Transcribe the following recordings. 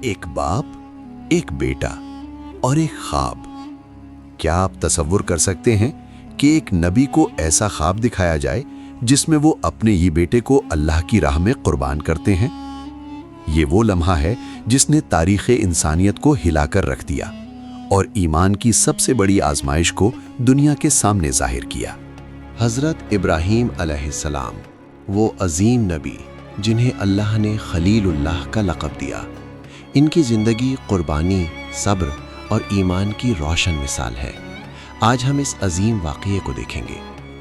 ایک باپ، ایک بیٹا اور ایک خواب۔ کیا آپ تصور کر سکتے ہیں کہ ایک نبی کو ایسا خواب دکھایا جائے جس میں وہ اپنے ہی بیٹے کو اللہ کی راہ میں قربان کرتے ہیں؟ یہ وہ لمحہ ہے جس نے تاریخ انسانیت کو ہلا کر رکھ دیا اور ایمان کی سب سے بڑی آزمائش کو دنیا کے سامنے ظاہر کیا۔ حضرت ابراہیم علیہ السلام، وہ عظیم نبی جنہیں اللہ نے خلیل اللہ کا لقب دیا، ان کی زندگی قربانی، صبر اور ایمان کی روشن مثال ہے۔ آج ہم اس عظیم واقعے کو دیکھیں گے،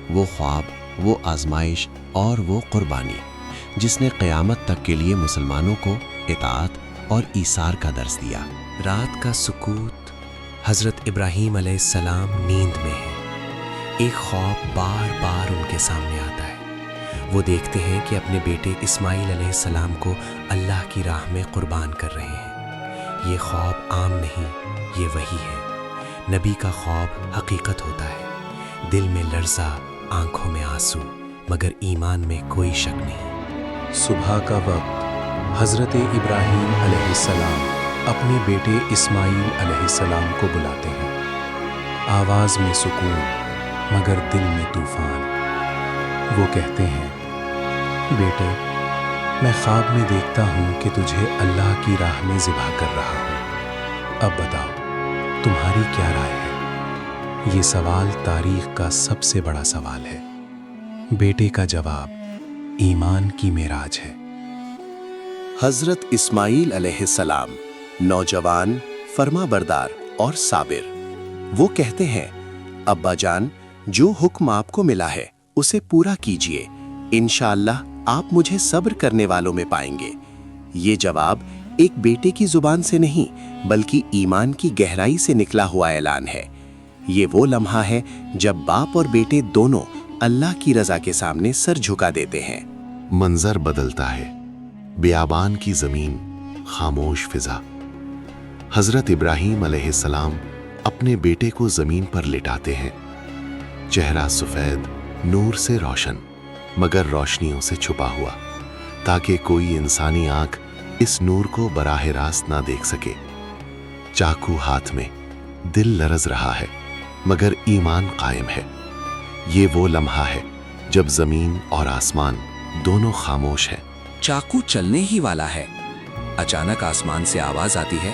وہ خواب، وہ آزمائش اور وہ قربانی جس نے قیامت تک کے لیے مسلمانوں کو اطاعت اور ایثار کا درس دیا۔ رات کا سکوت، حضرت ابراہیم علیہ السلام نیند میں ہیں۔ ایک خواب بار بار ان کے سامنے آتا ہے۔ وہ دیکھتے ہیں کہ اپنے بیٹے اسماعیل علیہ السلام کو اللہ کی راہ میں قربان کر رہے ہیں۔ یہ خواب عام نہیں، یہ وحی ہے۔ نبی کا خواب حقیقت ہوتا ہے۔ دل میں لرزہ، آنکھوں میں آنسو، مگر ایمان میں کوئی شک نہیں۔ صبح کا وقت، حضرت ابراہیم علیہ السلام اپنے بیٹے اسماعیل علیہ السلام کو بلاتے ہیں۔ آواز میں سکون، مگر دل میں طوفان۔ وہ کہتے ہیں، بیٹے، میں خواب میں دیکھتا ہوں کہ تجھے اللہ کی راہ میں ذبح کر رہا ہوں۔ اب بتاؤ، تمہاری کیا رائے ہے؟ یہ سوال تاریخ کا سب سے بڑا سوال ہے۔ بیٹے کا جواب ایمان کی معراج ہے۔ حضرت اسماعیل علیہ السلام نوجوان، فرما بردار اور صابر۔ وہ کہتے ہیں، ابا جان، جو حکم آپ کو ملا ہے اسے پورا کیجئے، انشاءاللہ آپ مجھے صبر کرنے والوں میں پائیں گے۔ یہ جواب ایک بیٹے کی زبان سے نہیں بلکہ ایمان کی گہرائی سے نکلا ہوا اعلان ہے۔ یہ وہ لمحہ ہے جب باپ اور بیٹے دونوں اللہ کی رضا کے سامنے سر جھکا دیتے ہیں۔ منظر بدلتا ہے، بیابان کی زمین، خاموش فضا۔ حضرت ابراہیم علیہ السلام اپنے بیٹے کو زمین پر لٹاتے ہیں، چہرہ سفید، نور سے روشن مگر روشنیوں سے چھپا ہوا، تاکہ کوئی انسانی آنکھ اس نور کو براہ راست نہ دیکھ سکے۔ چاقو ہاتھ میں، دل لرز رہا ہے مگر ایمان قائم ہے۔ یہ وہ لمحہ ہے جب زمین اور آسمان دونوں خاموش ہیں۔ چاقو چلنے ہی والا ہے، اچانک آسمان سے آواز آتی ہے،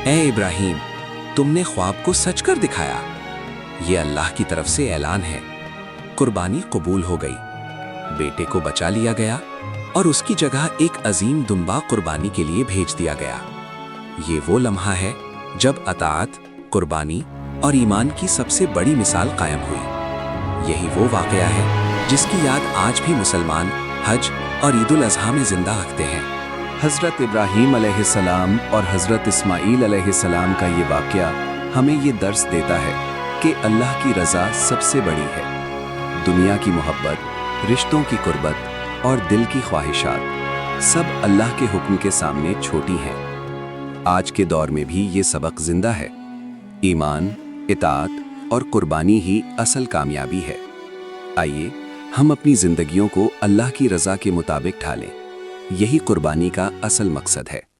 اے ابراہیم، تم نے خواب کو سچ کر دکھایا۔ یہ اللہ کی طرف سے اعلان ہے۔ قربانی قبول ہو گئی، بیٹے کو بچا لیا گیا اور اس کی جگہ ایک عظیم دمبا قربانی کے لیے بھیج دیا گیا۔ یہ وہ لمحہ ہے جب اطاعت، قربانی اور ایمان کی سب سے بڑی مثال قائم ہوئی۔ یہی وہ واقعہ ہے جس کی یاد آج بھی مسلمان حج اور عید الاضحیٰ میں زندہ رکھتے ہیں۔ حضرت ابراہیم علیہ السلام اور حضرت اسماعیل علیہ السلام کا یہ واقعہ ہمیں یہ درس دیتا ہے کہ اللہ کی رضا سب سے بڑی ہے۔ دنیا کی محبت، رشتوں کی قربت اور دل کی خواہشات سب اللہ کے حکم کے سامنے چھوٹی ہیں۔ آج کے دور میں بھی یہ سبق زندہ ہے۔ ایمان، اطاعت اور قربانی ہی اصل کامیابی ہے۔ آئیے ہم اپنی زندگیوں کو اللہ کی رضا کے مطابق ڈھالیں۔ یہی قربانی کا اصل مقصد ہے۔